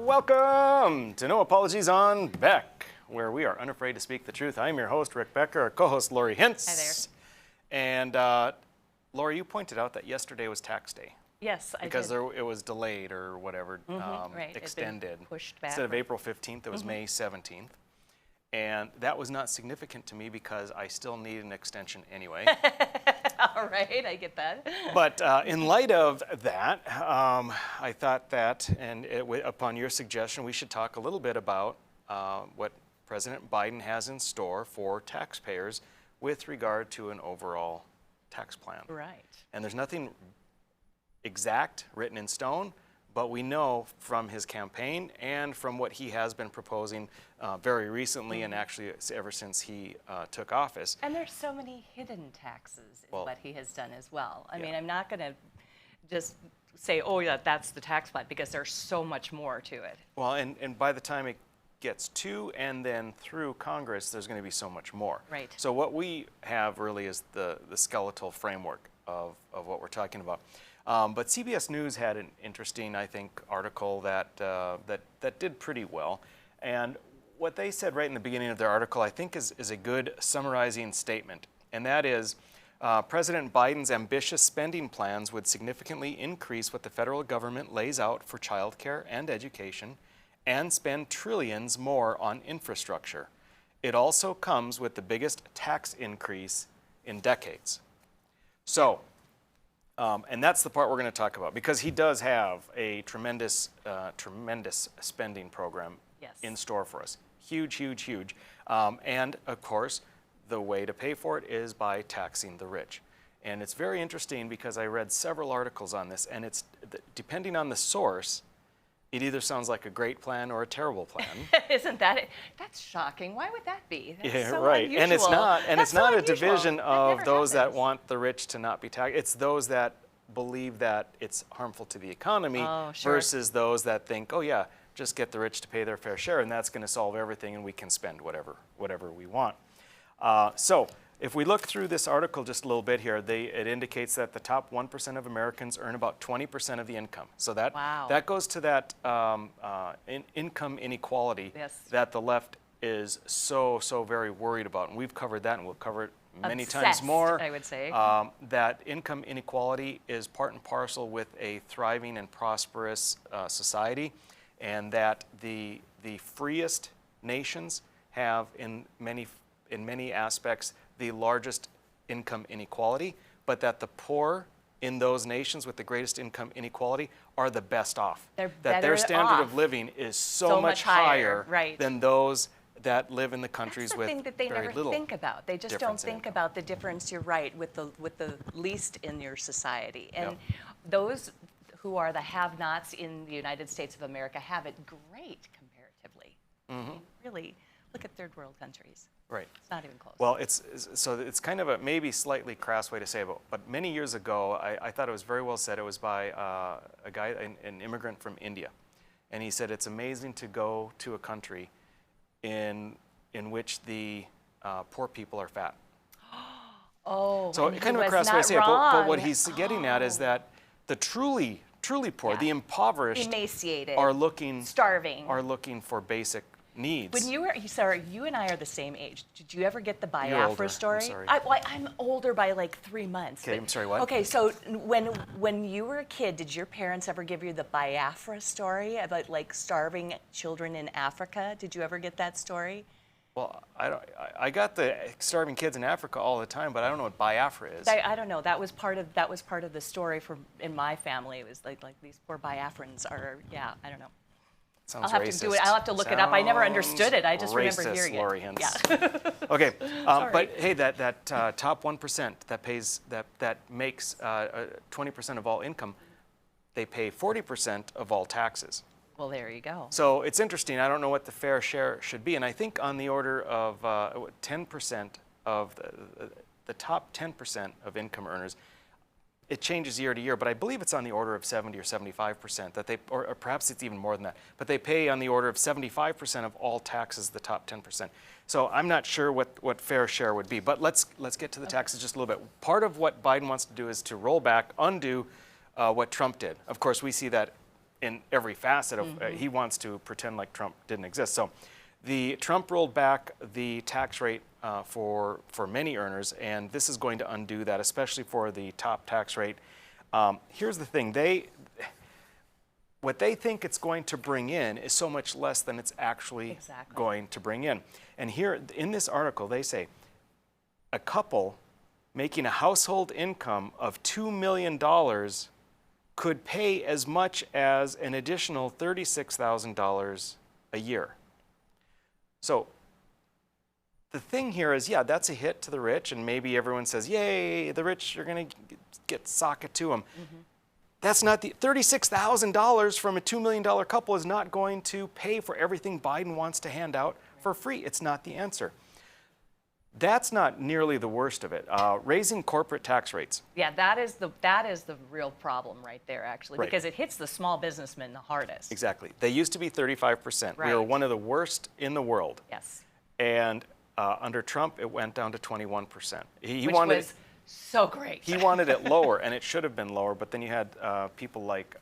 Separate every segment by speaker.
Speaker 1: Welcome to No Apologies on Beck, where we are unafraid to speak the truth. I'm your host, Rick Becker, our co-host, Lori Hintz.
Speaker 2: Hi there.
Speaker 1: And Lori, you pointed out that yesterday was tax day.
Speaker 2: Yes, I did.
Speaker 1: Because it was delayed or whatever,
Speaker 2: right.
Speaker 1: extended.
Speaker 2: Pushed back.
Speaker 1: Instead of April 15th, it was May 17th. And that was not significant to me because I still need an extension anyway.
Speaker 2: All right, I get that.
Speaker 1: But in light of that, I thought that, and upon your suggestion, we should talk a little bit about what President Biden has in store for taxpayers with regard to an overall tax plan.
Speaker 2: Right.
Speaker 1: And there's nothing exact written in stone, but we know from his campaign and from what he has been proposing very recently and actually ever since he took office.
Speaker 2: And there's so many hidden taxes in what he has done as well. I mean, I'm not going to just say, oh yeah, that's the tax plan, because there's so much more to it.
Speaker 1: Well, and by the time it gets to and then through Congress, there's going to be so much more.
Speaker 2: Right.
Speaker 1: So what we have really is the skeletal framework of what we're talking about. But CBS News had an interesting, I think, article that did pretty well. And what they said right in the beginning of their article, I think, is a good summarizing statement. And that is, President Biden's ambitious spending plans would significantly increase what the federal government lays out for childcare and education and spend trillions more on infrastructure. It also comes with the biggest tax increase in decades. So, and that's the part we're going to talk about, because he does have a tremendous spending program in store for us. Huge, huge, huge. And of course, the way to pay for it is by taxing the rich. And it's very interesting because I read several articles on this, and it's depending on the source, it either sounds like a great plan or a terrible plan.
Speaker 2: Isn't that it? That's shocking. Why would that be? That's so
Speaker 1: right.
Speaker 2: unusual.
Speaker 1: And it's not. And it's not a
Speaker 2: unusual.
Speaker 1: division of those that
Speaker 2: happens.
Speaker 1: want the rich to not be taxed. It's those that believe that it's harmful to the economy versus those that think, oh yeah, just get the rich to pay their fair share, and that's going to solve everything, and we can spend whatever we want. So if we look through this article just a little bit here, it indicates that the top 1% of Americans earn about 20% of the income. So that goes to that income inequality that the left is so very worried about. And we've covered that, and we'll cover it many times more.
Speaker 2: I would say.
Speaker 1: That income inequality is part and parcel with a thriving and prosperous society, and that the freest nations have in many aspects the largest income inequality, but that the poor in those nations with the greatest income inequality are the best off. That their standard of living is so much higher than those that live in the countries with very little.
Speaker 2: That's the thing that they never think about. They just don't think about the difference, you're right, with the least in your society. And those who are the have-nots in the United States of America have it great comparatively. I mean, really, look at third world countries.
Speaker 1: Right.
Speaker 2: It's not even close.
Speaker 1: Well, it's kind of a maybe slightly crass way to say it, but many years ago, I thought it was very well said. It was by a guy, an immigrant from India. And he said, it's amazing to go to a country in which the poor people are fat.
Speaker 2: Oh,
Speaker 1: so kind of a crass way to say it, but what he's getting at is that the truly poor, the impoverished,
Speaker 2: emaciated,
Speaker 1: starving, are looking for basic needs.
Speaker 2: When you were, Sarah, you and I are the same age. Did you ever get the Biafra story?
Speaker 1: I'm sorry.
Speaker 2: I'm older by like 3 months.
Speaker 1: Okay, I'm sorry, what?
Speaker 2: Okay, so when you were a kid, did your parents ever give you the Biafra story about like starving children in Africa? Did you ever get that story?
Speaker 1: Well, I got the starving kids in Africa all the time, but I don't know what Biafra is.
Speaker 2: I don't know. That was part of the story in my family. It was like these poor Biafrans are, I don't know.
Speaker 1: Sounds
Speaker 2: I'll have
Speaker 1: racist.
Speaker 2: to do it. I'll have to look it up. I never understood it. I just remember hearing
Speaker 1: Lori
Speaker 2: it.
Speaker 1: Hintz.
Speaker 2: Yeah.
Speaker 1: Okay, but hey, that top 1% that makes 20% of all income, they pay 40% of all taxes.
Speaker 2: Well, there you go.
Speaker 1: So it's interesting. I don't know what the fair share should be, and I think on the order of 10% of the top 10% of income earners. It changes year to year, but I believe it's on the order of 70 or 75% that they, or perhaps it's even more than that, but they pay on the order of 75% of all taxes, the top 10%. So I'm not sure what fair share would be, but let's get to the taxes just a little bit. Part of what Biden wants to do is to roll back, undo what Trump did. Of course, we see that in every facet of, he wants to pretend like Trump didn't exist. So Trump rolled back the tax rate for many earners, and this is going to undo that, especially for the top tax rate. Here's the thing, what they think it's going to bring in is so much less than it's actually going to bring in. And here in this article, they say a couple making a household income of $2 million could pay as much as an additional $36,000 a year. So the thing here is, yeah, that's a hit to the rich, and maybe everyone says, yay, the rich are going to sock it to them. That's not the $36,000 from a $2 million couple is not going to pay for everything Biden wants to hand out for free. It's not the answer. That's not nearly the worst of it. Raising corporate tax rates.
Speaker 2: Yeah, that is the real problem right there, actually, because it hits the small businessmen the hardest.
Speaker 1: Exactly. They used to be 35%. We were one of the worst in the world.
Speaker 2: Yes.
Speaker 1: And under Trump, it went down to 21%.
Speaker 2: Which was so great.
Speaker 1: He wanted it lower, and it should have been lower, but then you had people like,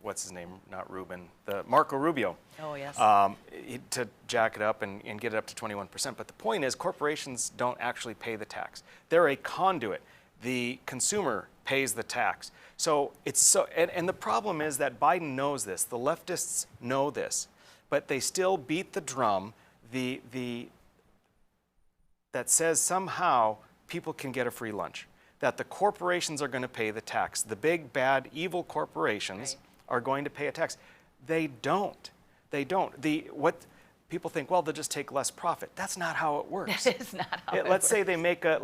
Speaker 1: what's his name, not Rubin, Marco Rubio.
Speaker 2: Oh, yes.
Speaker 1: To jack it up and get it up to 21%. But the point is, corporations don't actually pay the tax. They're a conduit. The consumer pays the tax. So and the problem is that Biden knows this. The leftists know this, but they still beat the drum that says somehow people can get a free lunch, that the corporations are going to pay the tax. The big, bad, evil corporations are going to pay a tax. They don't. They don't. What people think, well, they'll just take less profit. That's not how it works.
Speaker 2: That is not how it works.
Speaker 1: Let's say they make a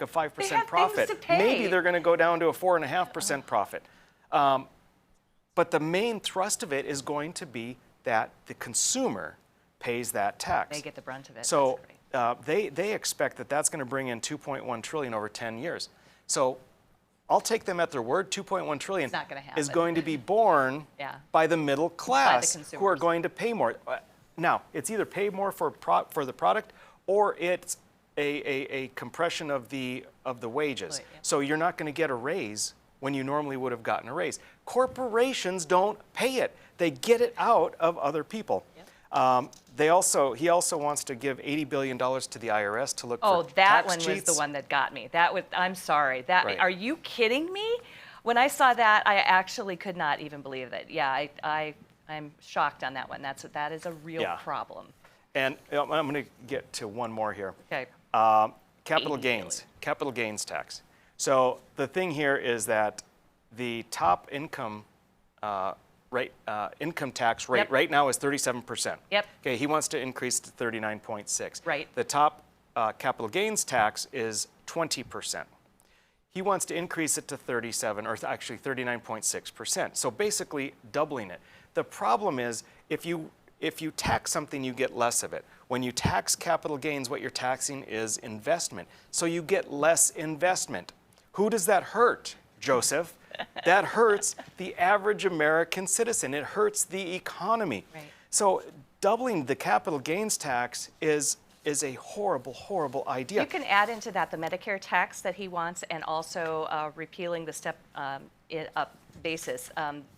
Speaker 1: 5% profit. Maybe they're going to go down to a 4.5% profit. But the main thrust of it is going to be that the consumer pays that tax.
Speaker 2: They get the brunt of it.
Speaker 1: So they expect that that's going to bring in $2.1 trillion over 10 years. So I'll take them at their word. $2.1 trillion is going to be born by the middle class, who are going to pay more. Now, it's either pay more for the product, or it's a compression of the wages. So you're not going to get a raise when you normally would have gotten a raise. Corporations don't pay it. They get it out of other people. He also wants to give $80 billion to the IRS to look for tax cheats. Oh,
Speaker 2: that one was the one that got me. I'm sorry. Are you kidding me? When I saw that, I actually could not even believe it. Yeah, I'm shocked on that one. That is a real problem.
Speaker 1: And I'm going to get to one more here.
Speaker 2: Okay.
Speaker 1: Capital gains tax. So the thing here is that the top income income tax rate right now is 37%.
Speaker 2: Yep.
Speaker 1: Okay, he wants to increase to 39.6.
Speaker 2: Right.
Speaker 1: The top capital gains tax is 20%. He wants to increase it to 37, or actually 39.6%. So basically doubling it. The problem is, if you tax something, you get less of it. When you tax capital gains, what you're taxing is investment. So you get less investment. Who does that hurt, Joseph? That hurts the average American citizen. It hurts the economy.
Speaker 2: Right.
Speaker 1: So doubling the capital gains tax is a horrible, horrible idea.
Speaker 2: You can add into that the Medicare tax that he wants, and also repealing the step-up basis,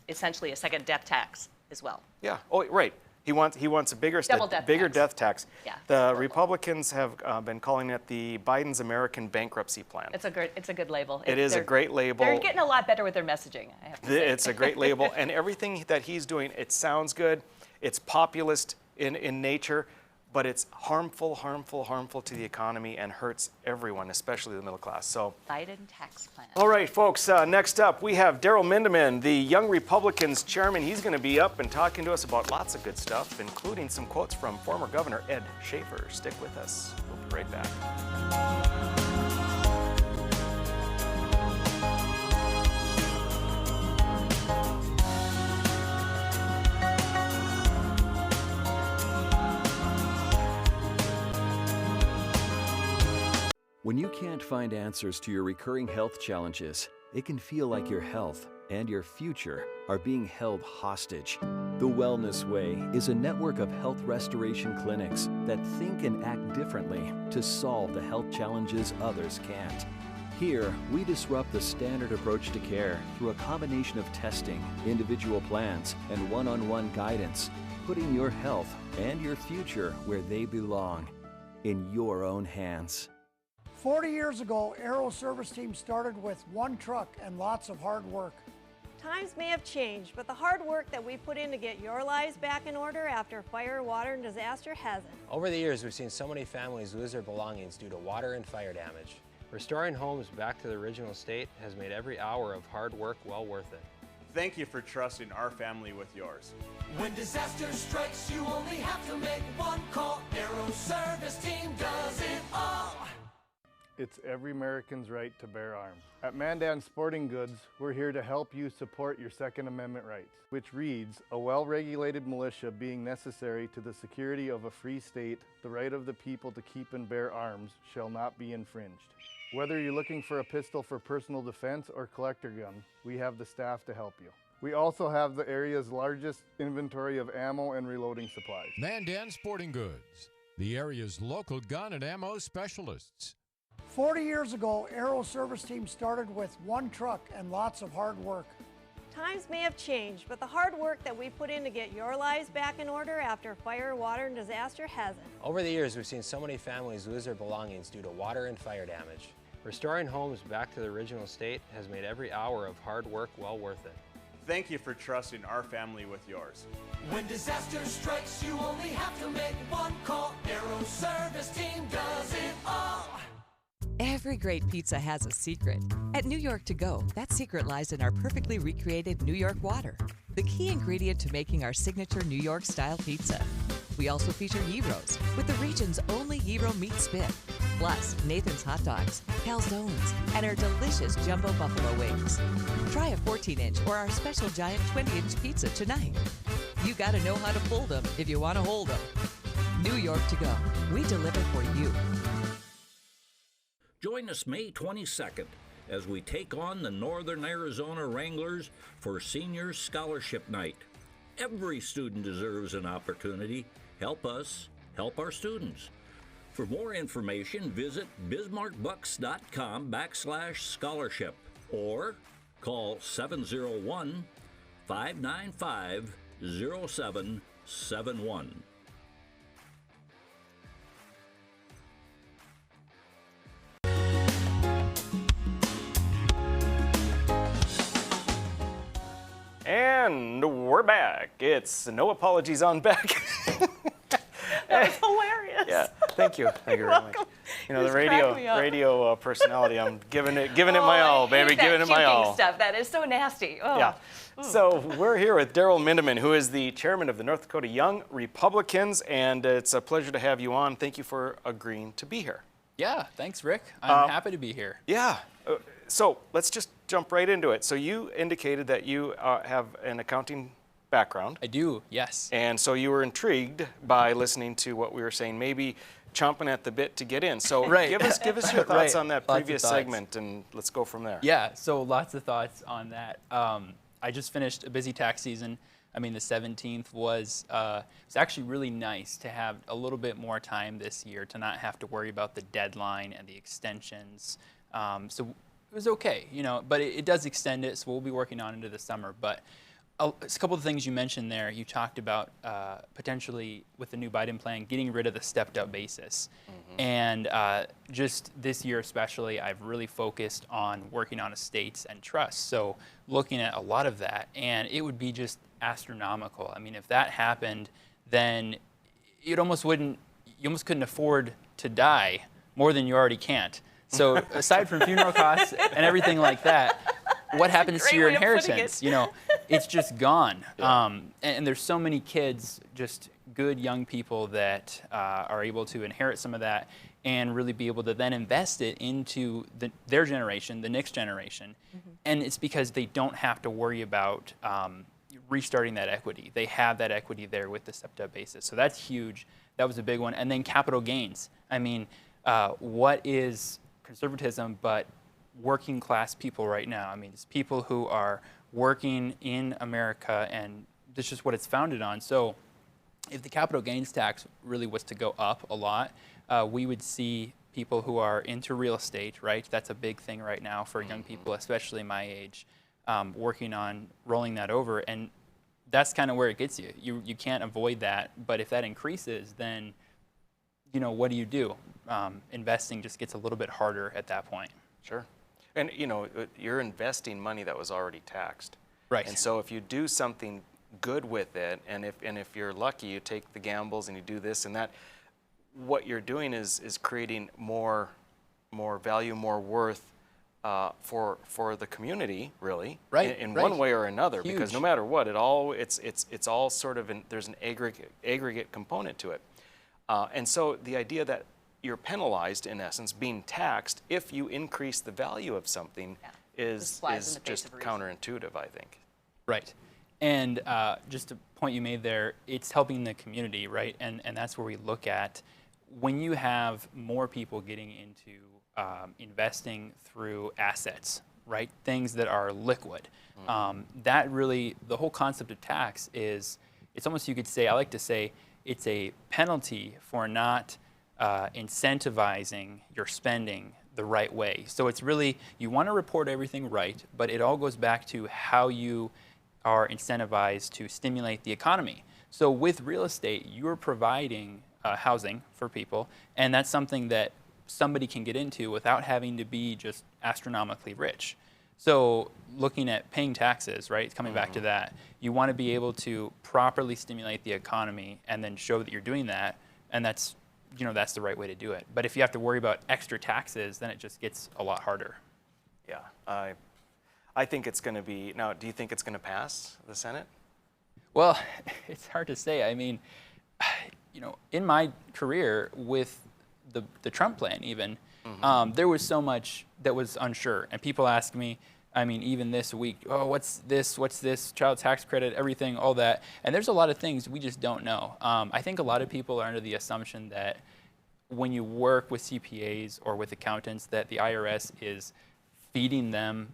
Speaker 2: essentially a second death tax as well.
Speaker 1: Yeah. Oh, right. He wants a bigger death tax.
Speaker 2: Yeah.
Speaker 1: The Republicans have been calling it the Biden's American Bankruptcy Plan.
Speaker 2: It's a good label.
Speaker 1: It is a great label.
Speaker 2: They're getting a lot better with their messaging, I have to say.
Speaker 1: It's a great label, and everything that he's doing, it sounds good. It's populist in nature, but it's harmful to the economy and hurts everyone, especially the middle class. So
Speaker 2: Biden tax plan.
Speaker 1: All right, folks, next up we have Daryle Mindeman, the Young Republicans chairman. He's going to be up and talking to us about lots of good stuff, including some quotes from former Governor Ed Schaefer. Stick with us. We'll be right back.
Speaker 3: When you can't find answers to your recurring health challenges, it can feel like your health and your future are being held hostage. The Wellness Way is a network of health restoration clinics that think and act differently to solve the health challenges others can't. Here, we disrupt the standard approach to care through a combination of testing, individual plans, and one-on-one guidance, putting your health and your future where they belong, in your own hands.
Speaker 4: 40 years ago, Aero Service Team started with one truck and lots of hard work.
Speaker 5: Times may have changed, but the hard work that we put in to get your lives back in order after fire, water, and disaster hasn't.
Speaker 6: Over the years, we've seen so many families lose their belongings due to water and fire damage. Restoring homes back to the original state has made every hour of hard work well worth it.
Speaker 7: Thank you for trusting our family with yours.
Speaker 8: When disaster strikes, you only have to make one call. Aero Service Team does it all.
Speaker 9: It's every American's right to bear arms. At Mandan Sporting Goods, we're here to help you support your Second Amendment rights, which reads, a well-regulated militia being necessary to the security of a free state, the right of the people to keep and bear arms shall not be infringed. Whether you're looking for a pistol for personal defense or collector gun, we have the staff to help you. We also have the area's largest inventory of ammo and reloading supplies.
Speaker 10: Mandan Sporting Goods, the area's local gun and ammo specialists.
Speaker 4: 40 years ago, Aero Service Team started with one truck and lots of hard work.
Speaker 5: Times may have changed, but the hard work that we put in to get your lives back in order after fire, water, and disaster hasn't.
Speaker 6: Over the years, we've seen so many families lose their belongings due to water and fire damage. Restoring homes back to the original state has made every hour of hard work well worth it.
Speaker 7: Thank you for trusting our family with yours.
Speaker 8: When disaster strikes, you only have to make one call. Aero Service Team does it all.
Speaker 11: Every great pizza has a secret. At New York To Go, that secret lies in our perfectly recreated New York water, the key ingredient to making our signature New York-style pizza. We also feature gyros, with the region's only gyro meat spit, plus Nathan's hot dogs, calzones, and our delicious jumbo buffalo wings. Try a 14-inch or our special giant 20-inch pizza tonight. You gotta know how to fold them if you want to hold them. New York To Go, we deliver for you.
Speaker 12: Join us May 22nd as we take on the Northern Arizona Wranglers for Senior Scholarship Night. Every student deserves an opportunity. Help us help our students. For more information, visit bismarckbucks.com/scholarship or call 701-595-0771.
Speaker 1: And we're back. It's No Apologies on Beck.
Speaker 2: That was hilarious.
Speaker 1: Yeah, thank you. Thank you very much. You know, the radio personality, I'm giving it my all, baby, giving it my all.
Speaker 2: Stuff. That is so nasty. Oh.
Speaker 1: Yeah. So we're here with Daryle Mindeman, who is the chairman of the North Dakota Young Republicans, and it's a pleasure to have you on. Thank you for agreeing to be here.
Speaker 13: Yeah, thanks, Rick. I'm happy to be here.
Speaker 1: Yeah. So let's just jump right into it. So you indicated that you have an accounting background.
Speaker 13: I do, yes.
Speaker 1: And so you were intrigued by listening to what we were saying, maybe chomping at the bit to get in. So
Speaker 13: right.
Speaker 1: give us your thoughts on that
Speaker 13: Lots
Speaker 1: previous segment, and let's go from there.
Speaker 13: Yeah, so lots of thoughts on that. I just finished a busy tax season. I mean, the 17th was actually really nice to have a little bit more time this year to not have to worry about the deadline and the extensions. So it was okay, you know, but it does extend it, so we'll be working on into the summer. But a couple of things you mentioned there. You talked about potentially with the new Biden plan getting rid of the stepped-up basis. Mm-hmm. And just this year especially, I've really focused on working on estates and trusts. So looking at a lot of that, and it would be just astronomical. I mean, if that happened, then you almost couldn't afford to die more than you already can't. So aside from funeral costs and everything like that, what happens to your inheritance? You know, it's just gone. Yeah. And there's so many kids, just good young people that are able to inherit some of that and really be able to then invest it into their generation, the next generation. Mm-hmm. And it's because they don't have to worry about restarting that equity. They have that equity there with the stepped-up basis. So that's huge. That was a big one. And then capital gains. I mean, what is conservatism but working class people right now? I mean, it's people who are working in America, and this is what it's founded on. So if the capital gains tax really was to go up a lot, we would see people who are into real estate, right? That's a big thing right now for young people, especially my age, working on rolling that over. And that's kind of where it gets you. You can't avoid that. But if that increases, then, you know, what do? Investing just gets a little bit harder at that point.
Speaker 1: Sure. And, you know, you're investing money that was already taxed.
Speaker 13: Right.
Speaker 1: And so if you do something good with it, and if you're lucky, you take the gambles and you do this and that, what you're doing is creating more value, more worth for the community, really,
Speaker 13: right,
Speaker 1: in
Speaker 13: right.
Speaker 1: one way or another.
Speaker 13: Huge. Because
Speaker 1: no matter what, it's all sort of there's an aggregate component to it, and so the idea that you're penalized, in essence, being taxed if you increase the value of something is just counterintuitive, I think.
Speaker 13: Right. And just a point you made there, it's helping the community, right? And that's where we look at when you have more people getting into investing through assets, right? Things that are liquid. That really, the whole concept of tax is, it's almost, you could say, I like to say, it's a penalty for not incentivizing your spending the right way. So it's really, you want to report everything right, but it all goes back to how you are incentivized to stimulate the economy. So with real estate, you're providing housing for people, and that's something that somebody can get into without having to be just astronomically rich. So looking at paying taxes, right, coming back to that, you want to be able to properly stimulate the economy and then show that you're doing that, and that's, you know, that's the right way to do it. But if you have to worry about extra taxes, then it just gets a lot harder.
Speaker 1: Yeah, I think it's going to be, now, do you think it's going to pass the Senate?
Speaker 13: Well, it's hard to say. I mean, you know, in my career with the Trump plan even, there was so much that was unsure. And people ask me, I mean, even this week, oh, what's this, child tax credit, everything, all that. And there's a lot of things we just don't know. I think a lot of people are under the assumption that when you work with CPAs or with accountants, that the IRS is feeding them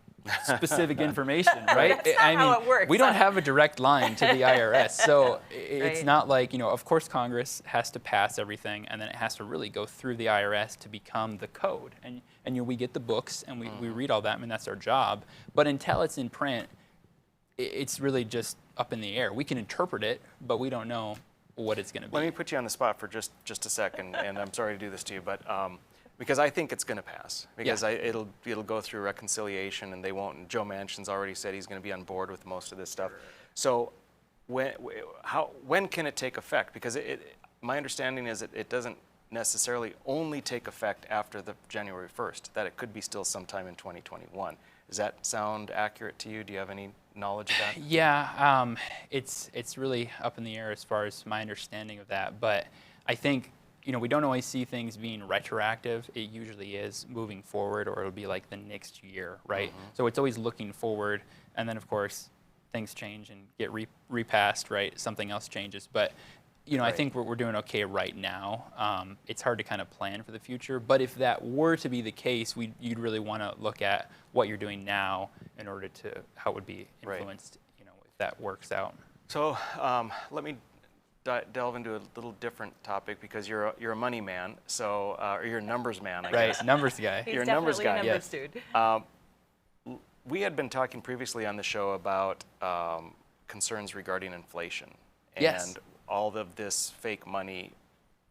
Speaker 13: specific information, right?
Speaker 2: That's not how it works.
Speaker 13: We don't have a direct line to the IRS, so it's not like, you know, of course Congress has to pass everything, and then it has to really go through the IRS to become the code. And you know, we get the books, and we read all that, I mean, that's our job. But until it's in print, it's really just up in the air. We can interpret it, but we don't know what it's going to be.
Speaker 1: Let me put you on the spot for just a second, and I'm sorry to do this to you, but because I think it's going to pass, because it'll go through reconciliation, and they won't. And Joe Manchin's already said he's going to be on board with most of this stuff. So when can it take effect? Because my understanding is it doesn't necessarily only take effect after the January 1st. That it could be still sometime in 2021. Does that sound accurate to you? Do you have any knowledge of that?
Speaker 13: Yeah, it's really up in the air as far as my understanding of that. But I think, you know, we don't always see things being retroactive. It usually is moving forward, or it'll be like the next year, right? So it's always looking forward, and then of course things change and get repassed, right? Something else changes. But you know, I think we're doing okay right now. It's hard to kind of plan for the future, but if that were to be the case, you'd really want to look at what you're doing now in order to how it would be influenced, you know, if that works out.
Speaker 1: So let me delve into a little different topic, because you're a money man, so or you're a numbers man, I guess.
Speaker 13: Right, numbers guy.
Speaker 2: He's
Speaker 1: you're a numbers guy.
Speaker 2: A numbers dude.
Speaker 1: We had been talking previously on the show about concerns regarding inflation and all of this fake money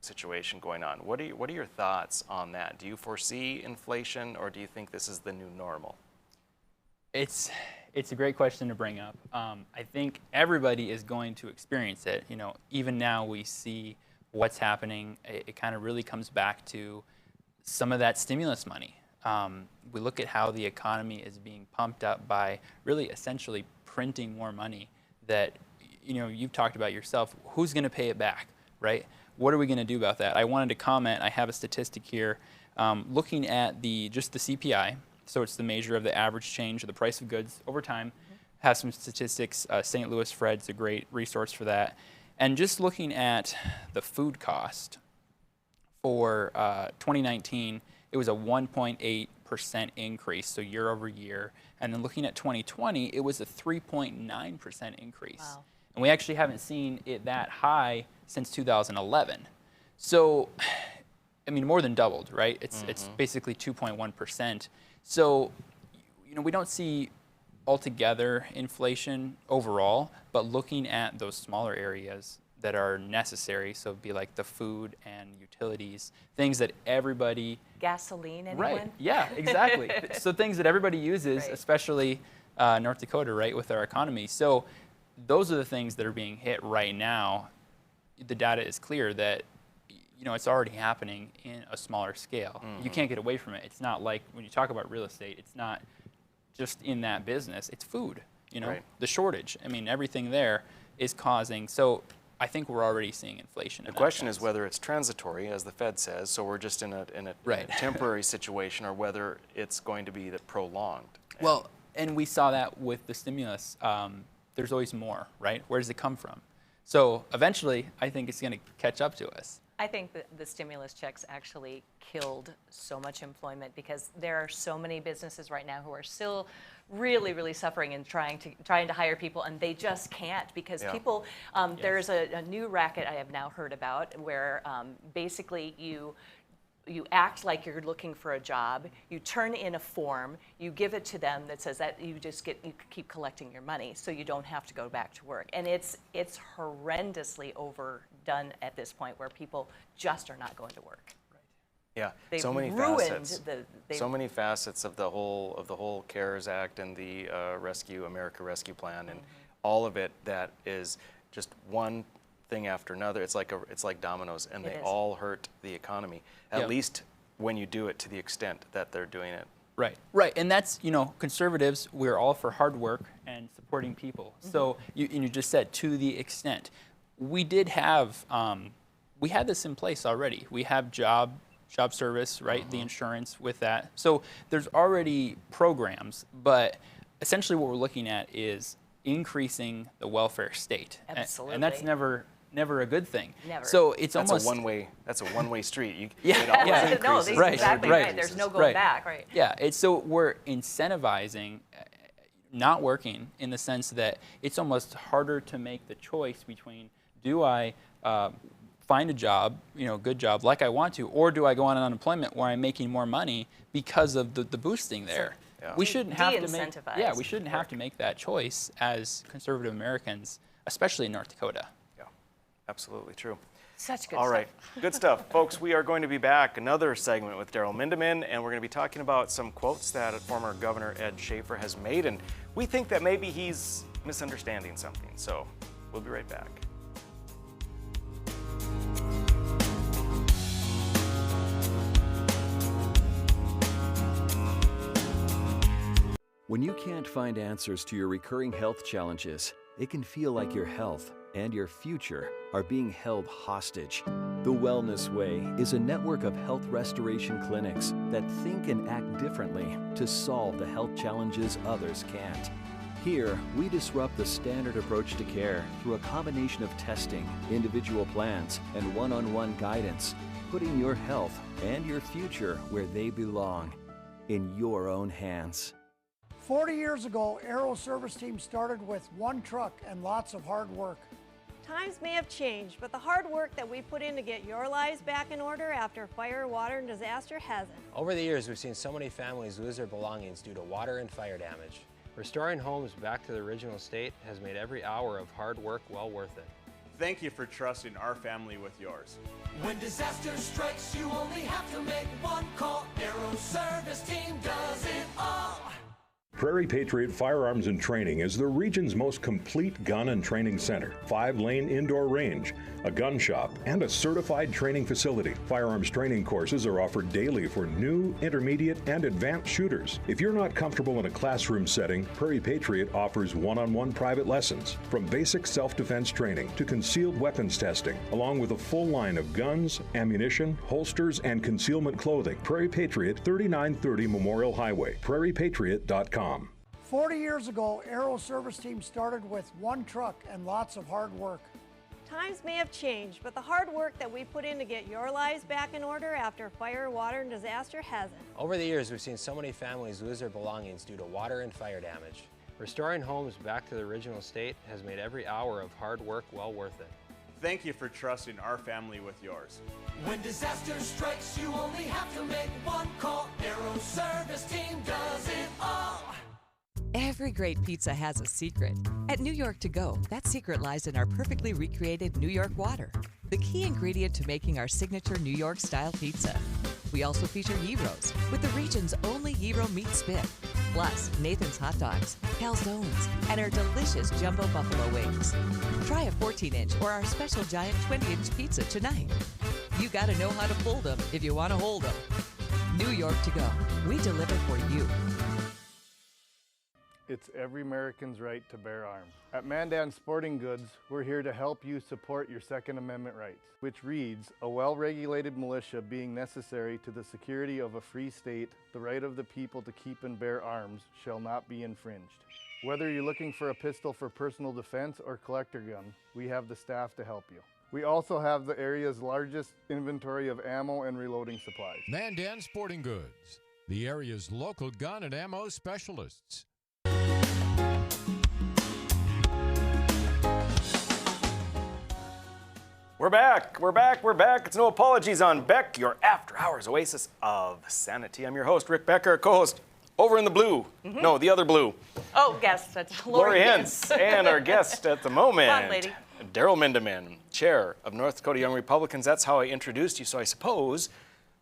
Speaker 1: situation going on. What are your thoughts on that? Do you foresee inflation, or do you think this is the new normal?
Speaker 13: It's a great question to bring up. I think everybody is going to experience it. You know, even now we see what's happening. It kind of really comes back to some of that stimulus money. We look at how the economy is being pumped up by really essentially printing more money that, you know, you've talked about yourself. Who's going to pay it back, right? What are we going to do about that? I wanted to comment. I have a statistic here looking at just the CPI. So it's the measure of the average change of the price of goods over time. Has some statistics. St. Louis Fred's a great resource for that. And just looking at the food cost for 2019, it was a 1.8% increase, so year over year. And then looking at 2020, it was a 3.9% increase.
Speaker 2: Wow.
Speaker 13: And we actually haven't seen it that high since 2011. So I mean, more than doubled, right? It's basically 2.1%. So, you know, we don't see altogether inflation overall, but looking at those smaller areas that are necessary, so it'd be like the food and utilities, things that everybody...
Speaker 2: Gasoline, anyone?
Speaker 13: Right, yeah, exactly. So things that everybody uses, especially North Dakota, right, with our economy. So those are the things that are being hit right now. The data is clear that, you know, it's already happening in a smaller scale. You can't get away from it. It's not like when you talk about real estate, it's not just in that business, it's food, you know, the shortage. I mean, everything there is causing, so I think we're already seeing inflation.
Speaker 1: The question is whether it's transitory, as the Fed says, so we're just in a temporary situation, or whether it's going to be prolonged.
Speaker 13: Well, and we saw that with the stimulus. There's always more, right? Where does it come from? So eventually, I think it's going to catch up to us.
Speaker 2: I think that the stimulus checks actually killed so much employment, because there are so many businesses right now who are still really, really suffering and trying to hire people, and they just can't, because people, there's a new racket I have now heard about where basically you act like you're looking for a job, you turn in a form, you give it to them that says that you keep collecting your money so you don't have to go back to work. And it's horrendously overdone at this point, where people just are not going to work.
Speaker 1: Yeah,
Speaker 2: They've
Speaker 1: so many
Speaker 2: ruined
Speaker 1: facets. So many facets of the whole CARES Act and the America Rescue Plan, and all of it that is just one thing after another. It's like dominoes, and they all hurt the economy. At least when you do it to the extent that they're doing it.
Speaker 13: Right, right, and that's, you know, conservatives, we're all for hard work and supporting people. So you just said to the extent. We did have, we had this in place already. We have job service, right, the insurance with that. So there's already programs, but essentially what we're looking at is increasing the welfare state.
Speaker 2: Absolutely.
Speaker 13: And that's never a good thing.
Speaker 2: Never.
Speaker 13: So it's
Speaker 1: that's
Speaker 13: almost
Speaker 1: a one-way street.
Speaker 2: No, exactly right. There's no going back, right?
Speaker 13: Yeah, so we're incentivizing not working, in the sense that it's almost harder to make the choice between, do I find a job, you know, good job like I want to, or do I go on unemployment where I'm making more money because of the boosting there? We shouldn't have to make we shouldn't have to make that choice as conservative Americans, especially in North Dakota.
Speaker 1: Yeah, absolutely true.
Speaker 2: Such good
Speaker 1: All
Speaker 2: stuff.
Speaker 1: right, good stuff. Folks, we are going to be back, another segment with Daryle Mindeman, and we're going to be talking about some quotes that former Governor Ed Schaefer has made, and we think that maybe he's misunderstanding something. So we'll be right back.
Speaker 3: When you can't find answers to your recurring health challenges, it can feel like your health and your future are being held hostage. The Wellness Way is a network of health restoration clinics that think and act differently to solve the health challenges others can't. Here, we disrupt the standard approach to care through a combination of testing, individual plans, and one-on-one guidance, putting your health and your future where they belong, in your own hands.
Speaker 4: 40 years ago, Aero Service Team started with one truck and lots of hard work.
Speaker 5: Times may have changed, but the hard work that we put in to get your lives back in order after fire, water, and disaster hasn't.
Speaker 6: Over the years, we've seen so many families lose their belongings due to water and fire damage. Restoring homes back to the original state has made every hour of hard work well worth it.
Speaker 7: Thank you for trusting our family with yours.
Speaker 8: When disaster strikes, you only have to make one call. Aero Service Team does it all.
Speaker 14: Prairie Patriot Firearms and Training is the region's most complete gun and training center. 5-lane indoor range, a gun shop, and a certified training facility. Firearms training courses are offered daily for new, intermediate, and advanced shooters. If you're not comfortable in a classroom setting, Prairie Patriot offers one-on-one private lessons, from basic self-defense training to concealed weapons testing, along with a full line of guns, ammunition, holsters, and concealment clothing. Prairie Patriot, 3930 Memorial Highway, prairiepatriot.com.
Speaker 4: 40 years ago, Aero Service Team started with one truck and lots of hard work.
Speaker 5: Times may have changed, but the hard work that we put in to get your lives back in order after fire, water, and disaster hasn't.
Speaker 6: Over the years, we've seen so many families lose their belongings due to water and fire damage. Restoring homes back to the original state has made every hour of hard work well worth it.
Speaker 7: Thank you for trusting our family with yours.
Speaker 8: When disaster strikes, you only have to make one call. Aero Service Team does it all.
Speaker 11: Every great pizza has a secret. At New York To Go, that secret lies in our perfectly recreated New York water, the key ingredient to making our signature New York-style pizza. We also feature gyros, with the region's only gyro meat spit, plus Nathan's hot dogs, calzones, and our delicious jumbo buffalo wings. Try a 14-inch or our special giant 20-inch pizza tonight. You gotta know how to fold them if you want to hold them. New York To Go, we deliver for you.
Speaker 9: It's every American's right to bear arms. At Mandan Sporting Goods, we're here to help you support your Second Amendment rights, which reads, a well-regulated militia being necessary to the security of a free state, the right of the people to keep and bear arms shall not be infringed. Whether you're looking for a pistol for personal defense or collector gun, we have the staff to help you. We also have the area's largest inventory of ammo and reloading supplies.
Speaker 10: Mandan Sporting Goods, the area's local gun and ammo specialists.
Speaker 1: We're back, we're back, we're back. It's No Apologies on Beck, your after-hours oasis of sanity. I'm your host, Rick Becker, co-host over in the blue. No, the other blue.
Speaker 2: Oh, guest, that's
Speaker 1: Lori Hintz, and our guest at the moment,
Speaker 2: Come on, lady.
Speaker 1: Daryle Mindeman, chair of North Dakota Young Republicans. That's how I introduced you, so I suppose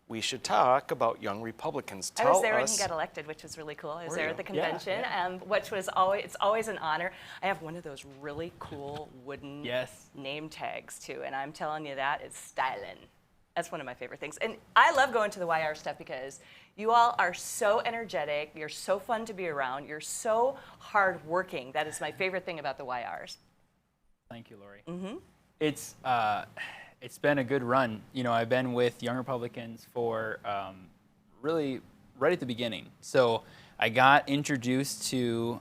Speaker 1: we should talk about Young Republicans.
Speaker 2: I was there when he got elected, which was really cool. I was there at the convention, which was it's always an honor. I have one of those really cool wooden name tags too, and I'm telling you that is styling. That's one of my favorite things. And I love going to the YR stuff because you all are so energetic, you're so fun to be around, you're so hardworking. That is my favorite thing about the YRs.
Speaker 13: Thank you, Lori. It's been a good run. You know, I've been with Young Republicans for really right at the beginning. So I got introduced to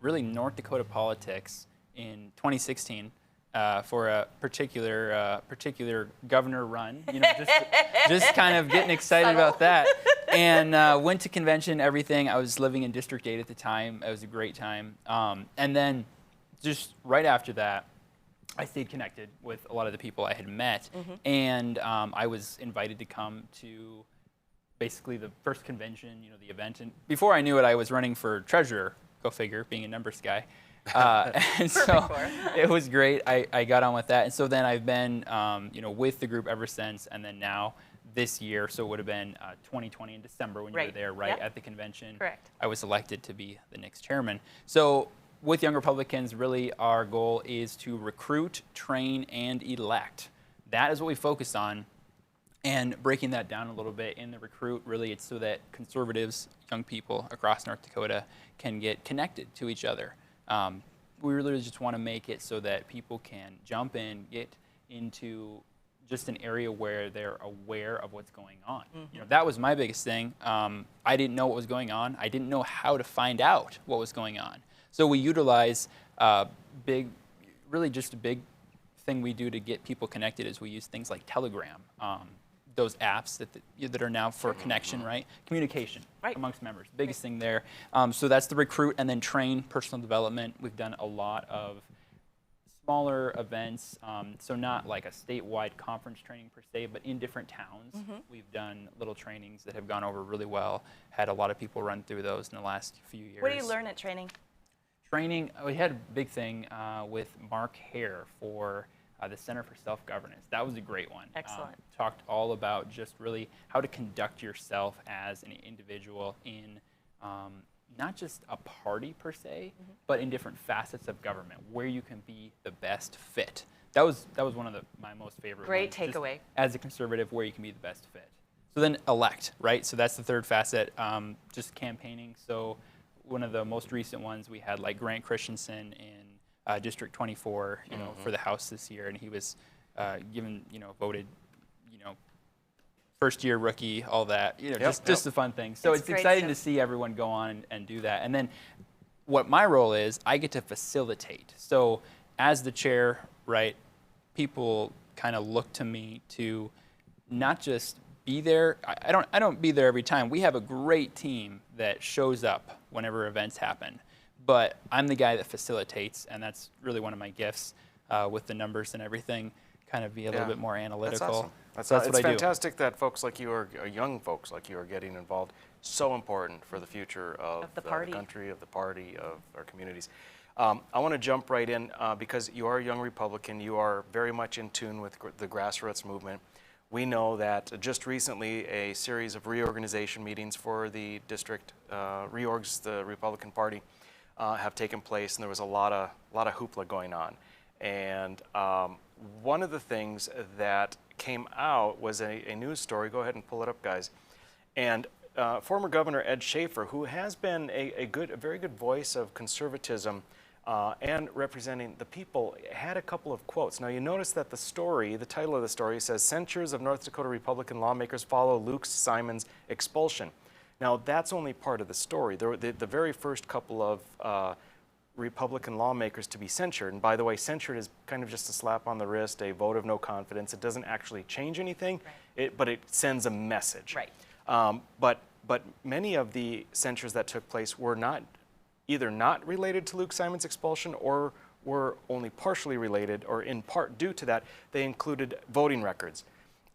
Speaker 13: really North Dakota politics in 2016 for a particular governor run. You know, just kind of getting excited about that. And went to convention, everything. I was living in District 8 at the time. It was a great time. And then just right after that, I stayed connected with a lot of the people I had met, and I was invited to come to basically the first convention, you know, the event. And before I knew it, I was running for treasurer, go figure, being a numbers guy. And so it was great. I got on with that. And so then I've been, you know, with the group ever since, and then now this year, so it would have been 2020 in December when you were there, right, at the convention.
Speaker 2: Correct.
Speaker 13: I was elected to be the next chairman. So with Young Republicans, really our goal is to recruit, train, and elect. That is what we focus on. And breaking that down a little bit in the recruit, really it's so that conservatives, young people across North Dakota can get connected to each other. We really just want to make it so that people can jump in, get into just an area where they're aware of what's going on. You know, that was my biggest thing. I didn't know what was going on. I didn't know how to find out what was going on. So we utilize really just a big thing we do to get people connected is we use things like Telegram, those apps that are now for connection, right? Communication amongst members, biggest thing there. So that's the recruit, and then train, personal development. We've done a lot of smaller events, so not like a statewide conference training per se, but in different towns. We've done little trainings that have gone over really well, had a lot of people run through those in the last few years.
Speaker 2: What do you learn at training?
Speaker 13: Training, we had a big thing with Mark Hare for the Center for Self-Governance. That was a great one.
Speaker 2: Excellent.
Speaker 13: Talked all about just really how to conduct yourself as an individual in not just a party per se, but in different facets of government, where you can be the best fit. That was one of my most favorite
Speaker 2: Great
Speaker 13: ones,
Speaker 2: takeaway.
Speaker 13: as a conservative, where you can be the best fit. So then elect, right? So that's the third facet, just campaigning. So one of the most recent ones, we had like Grant Christensen in District 24, you know, for the House this year, and he was voted, first year rookie, all that, just a fun thing. So it's exciting to see everyone go on and do that. And then what my role is, I get to facilitate. So as the chair, right, people kind of look to me to not just be there. I don't be there every time. We have a great team that shows up whenever events happen, but I'm the guy that facilitates, and that's really one of my gifts. with the numbers and everything, kind of be a little bit more analytical.
Speaker 1: That's awesome.
Speaker 13: So that's
Speaker 1: it's
Speaker 13: what I do.
Speaker 1: fantastic that folks like you are, young folks like you are getting involved. So important for the future of the country, of the party, of our communities. I want to jump right in because you are a young Republican. You are very much in tune with the grassroots movement. We know that just recently a series of reorganization meetings for the district reorgs, the Republican Party, have taken place, and there was a lot of hoopla going on. And one of the things that came out was a news story. Go ahead and pull it up, guys. And former Governor Ed Schaefer, who has been a very good voice of conservatism and representing the people, had a couple of quotes. Now you notice that the title of the story says, "Censures of North Dakota Republican lawmakers follow Luke Simon's expulsion." Now that's only part of the story. The very first couple of Republican lawmakers to be censured, and by the way, censured is kind of just a slap on the wrist, a vote of no confidence. It doesn't actually change anything, but it sends a message.
Speaker 2: Right.
Speaker 1: But many of the censures that took place were either not related to Luke Simon's expulsion or were only partially related, or in part due to that, they included voting records.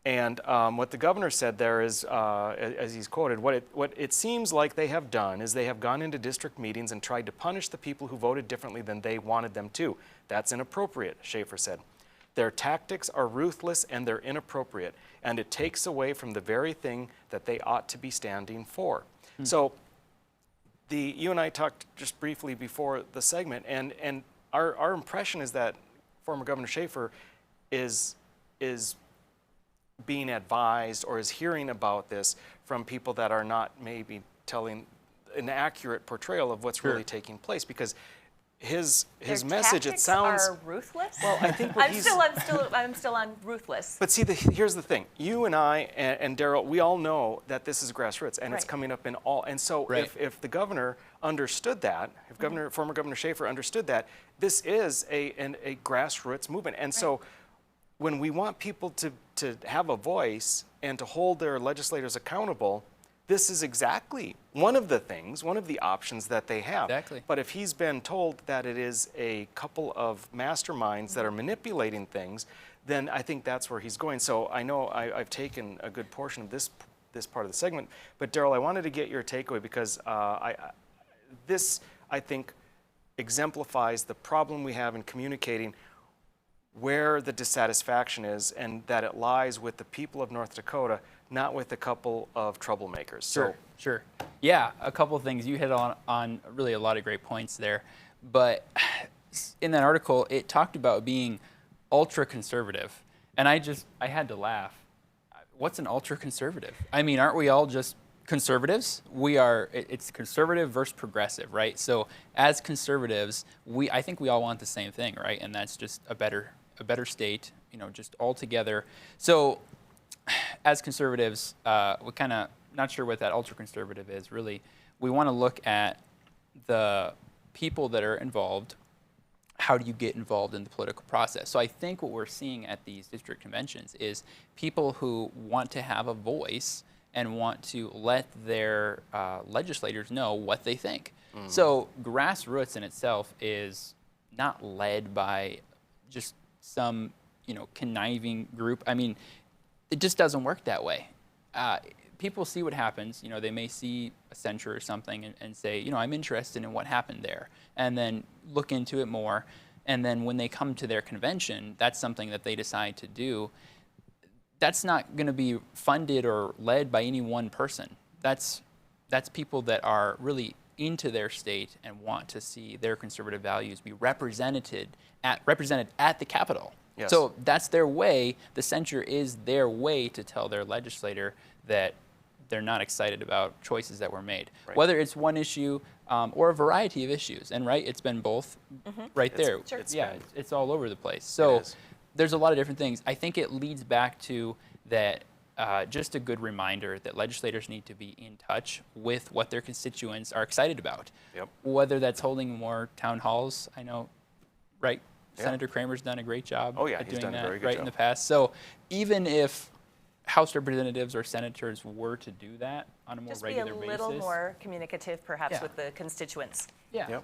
Speaker 1: And what the governor said there is, as he's quoted, what it seems like they have done is they have gone into district meetings and tried to punish the people who voted differently than they wanted them to. That's inappropriate, Schaefer said. Their tactics are ruthless and they're inappropriate, and it takes away from the very thing that they ought to be standing for. So you and I talked just briefly before the segment, and our impression is that former Governor Schaefer is being advised or is hearing about this from people that are not maybe telling an accurate portrayal of what's really taking place, because his message, it sounds
Speaker 2: are ruthless.
Speaker 1: Well, I think
Speaker 2: I'm still on ruthless.
Speaker 1: But see, here's the thing. You and I and Daryle, we all know that this is grassroots, and it's coming up in all. And so, if the governor understood that, if former Governor Schaefer understood that, this is a grassroots movement. And so, when we want people to have a voice and to hold their legislators accountable, this is exactly one of the options that they have.
Speaker 13: Exactly.
Speaker 1: But if he's been told that it is a couple of masterminds that are manipulating things, then I think that's where he's going. So I know I've taken a good portion of this part of the segment, but Daryle, I wanted to get your takeaway because this, I think, exemplifies the problem we have in communicating where the dissatisfaction is, and that it lies with the people of North Dakota, not with a couple of troublemakers.
Speaker 13: Sure. Yeah, a couple of things. You hit on really a lot of great points there. But in that article, it talked about being ultra-conservative. And I had to laugh. What's an ultra-conservative? I mean, aren't we all just conservatives? It's conservative versus progressive, right? So as conservatives, I think we all want the same thing, right? And that's just a better state, just all together. So as conservatives, we're kind of not sure what that ultra-conservative is. Really, we want to look at the people that are involved. How do you get involved in the political process? So I think what we're seeing at these district conventions is people who want to have a voice and want to let their legislators know what they think. Mm-hmm. So grassroots in itself is not led by just some conniving group. I mean, it just doesn't work that way. People see what happens. They may see a censure or something and say, I'm interested in what happened there, and then look into it more. And then when they come to their convention, that's something that they decide to do. That's not going to be funded or led by any one person. That's people that are really into their state and want to see their conservative values be represented at the Capitol.
Speaker 1: Yes.
Speaker 13: So that's their way. The censure is their way to tell their legislator that they're not excited about choices that were made, whether it's one issue or a variety of issues. And it's been both there. It's all over the place. So there's a lot of different things. I think it leads back to that. Just a good reminder that legislators need to be in touch with what their constituents are excited about.
Speaker 1: Yep.
Speaker 13: Whether that's holding more town halls, I know, right? Yeah. Senator Kramer's done a great job at doing that in the past. So even if House representatives or senators were to do that on a more regular basis.
Speaker 2: Just be a little more communicative, perhaps, with the constituents.
Speaker 13: Yeah.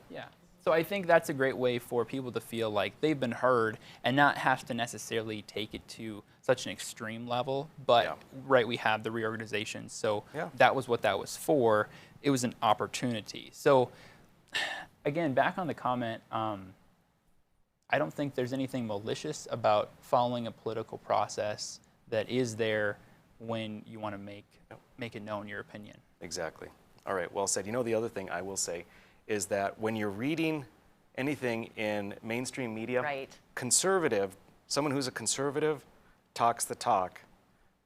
Speaker 13: So I think that's a great way for people to feel like they've been heard and not have to necessarily take it to such an extreme level. But right, we have the reorganization. So that was what that was for. It was an opportunity. So again, back on the comment, I don't think there's anything malicious about following a political process that is there when you want to make it known your opinion.
Speaker 1: Exactly. All right, well said. You know, the other thing I will say is that when you're reading anything in mainstream media, conservative, someone who's a conservative talks the talk,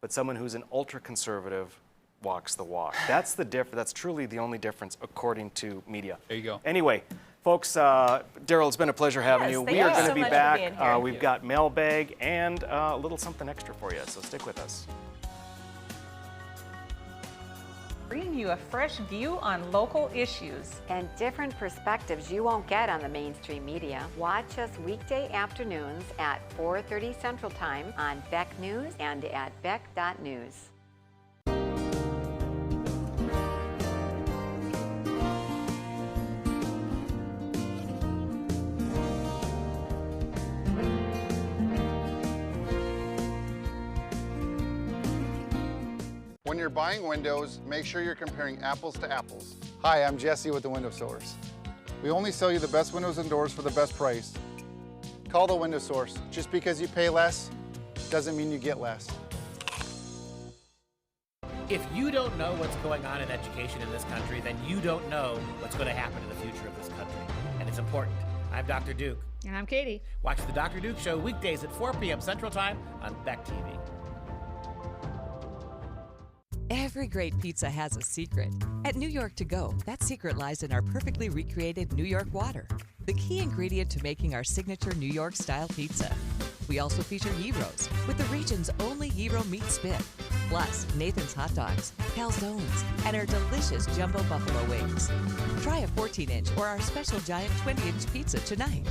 Speaker 1: but someone who's an ultra-conservative walks the walk. That's the that's truly the only difference according to media.
Speaker 13: There you go.
Speaker 1: Anyway, folks, Daryle, it's been a pleasure having you. We are going to be back. We've got mailbag and a little something extra for you, so stick with us.
Speaker 15: Bringing you a fresh view on local issues
Speaker 16: and different perspectives you won't get on the mainstream media. Watch us weekday afternoons at 4:30 Central Time on Beck News and at beck.news.
Speaker 17: When you're buying windows, make sure you're comparing apples to apples. Hi, I'm Jesse with the Window Source. We only sell you the best windows and doors for the best price. Call the Window Source. Just because you pay less doesn't mean you get less.
Speaker 18: If you don't know what's going on in education in this country, then you don't know what's going to happen in the future of this country. And it's important. I'm Dr. Duke.
Speaker 19: And I'm Katie.
Speaker 18: Watch the Dr. Duke Show weekdays at 4 p.m. Central Time on Beck TV.
Speaker 11: Every great pizza has a secret. At New York To Go, that secret lies in our perfectly recreated New York water, the key ingredient to making our signature New York-style pizza. We also feature gyros, with the region's only gyro meat spit, plus Nathan's hot dogs, calzones, and our delicious jumbo buffalo wings. Try a 14-inch or our special giant 20-inch pizza tonight.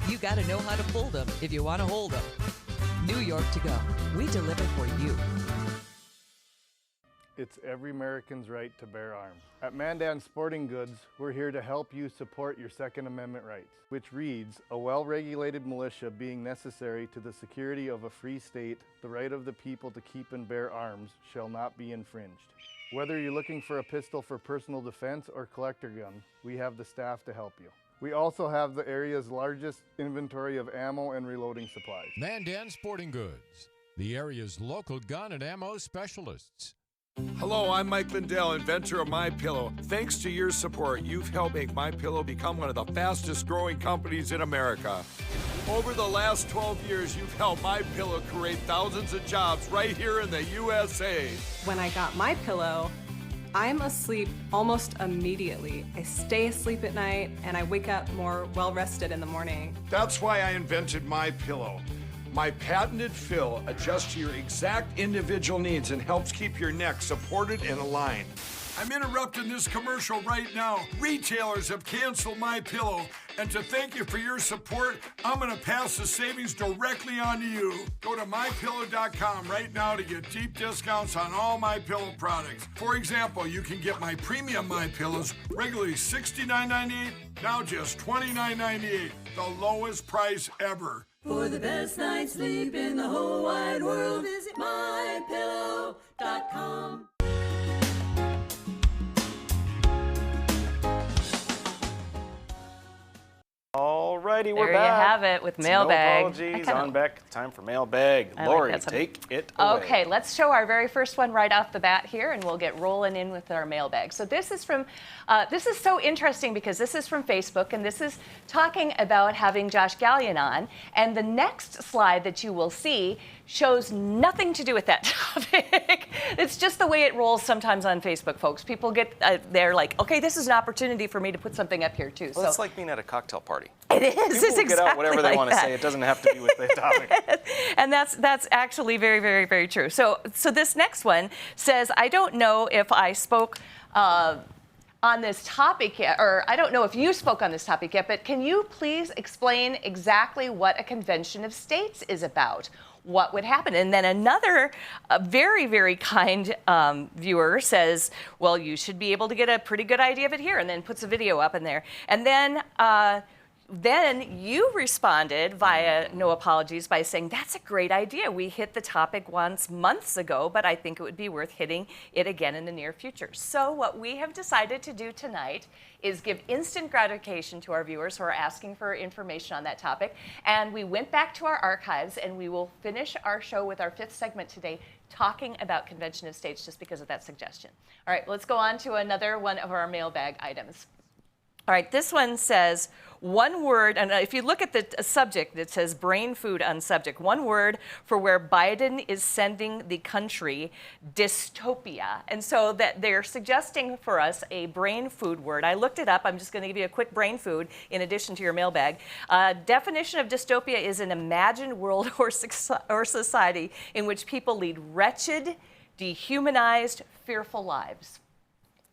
Speaker 11: You gotta know how to fold them if you want to hold them. New York To Go, we deliver for you.
Speaker 9: It's every American's right to bear arms. At Mandan Sporting Goods, we're here to help you support your Second Amendment rights, which reads, a well-regulated militia being necessary to the security of a free state, the right of the people to keep and bear arms shall not be infringed. Whether you're looking for a pistol for personal defense or collector gun, we have the staff to help you. We also have the area's largest inventory of ammo and reloading supplies.
Speaker 10: Mandan Sporting Goods, the area's local gun and ammo specialists.
Speaker 20: Hello, I'm Mike Lindell, inventor of MyPillow. Thanks to your support, you've helped make MyPillow become one of the fastest growing companies in America. Over the last 12 years, you've helped MyPillow create thousands of jobs right here in the USA.
Speaker 21: When I got MyPillow, I'm asleep almost immediately. I stay asleep at night and I wake up more well-rested in the morning.
Speaker 20: That's why I invented MyPillow. My patented fill adjusts to your exact individual needs and helps keep your neck supported and aligned. I'm interrupting this commercial right now. Retailers have canceled MyPillow, and to thank you for your support, I'm going to pass the savings directly on to you. Go to MyPillow.com right now to get deep discounts on all MyPillow products. For example, you can get my premium MyPillows, regularly $69.98, now just $29.98, the lowest price ever.
Speaker 8: For the best night's sleep in the whole wide world, visit mypillow.com.
Speaker 1: Alrighty, we're
Speaker 2: There
Speaker 1: back.
Speaker 2: you have it with mailbag.
Speaker 1: No apologies on Beck. Time for mailbag. Lori, take it away.
Speaker 2: Okay, let's show our very first one right off the bat here, and we'll get rolling in with our mailbag. So this is from, this is so interesting because this is from Facebook, and this is talking about having Josh Gallion on. And the next slide that you will see shows nothing to do with that topic. It's just the way it rolls sometimes on Facebook, folks. People get, they're like, okay, this is an opportunity for me to put something up here too.
Speaker 1: Well, it's like being at a cocktail party.
Speaker 2: It is.
Speaker 1: People
Speaker 2: It's
Speaker 1: will get out whatever they
Speaker 2: exactly
Speaker 1: want to
Speaker 2: like
Speaker 1: say. It doesn't have to be with the topic.
Speaker 2: And that's actually very, very, very true. So this next one says, I don't know if I spoke on this topic yet, or I don't know if you spoke on this topic yet, but can you please explain exactly what a convention of states is about? What would happen? And then another very, very kind viewer says, well, you should be able to get a pretty good idea of it here, and then puts a video up in there. And then you responded via No Apologies by saying, that's a great idea. We hit the topic once months ago, but I think it would be worth hitting it again in the near future. So what we have decided to do tonight is give instant gratification to our viewers who are asking for information on that topic. And we went back to our archives, and we will finish our show with our 5th segment today, talking about Convention of States, just because of that suggestion. All right, let's go on to another one of our mailbag items. All right, this one says, one word, and if you look at the subject, it says brain food on subject. One word for where Biden is sending the country, dystopia. And so that they're suggesting for us a brain food word. I looked it up. I'm just going to give you a quick brain food in addition to your mailbag. Definition of dystopia is an imagined world or society in which people lead wretched, dehumanized, fearful lives.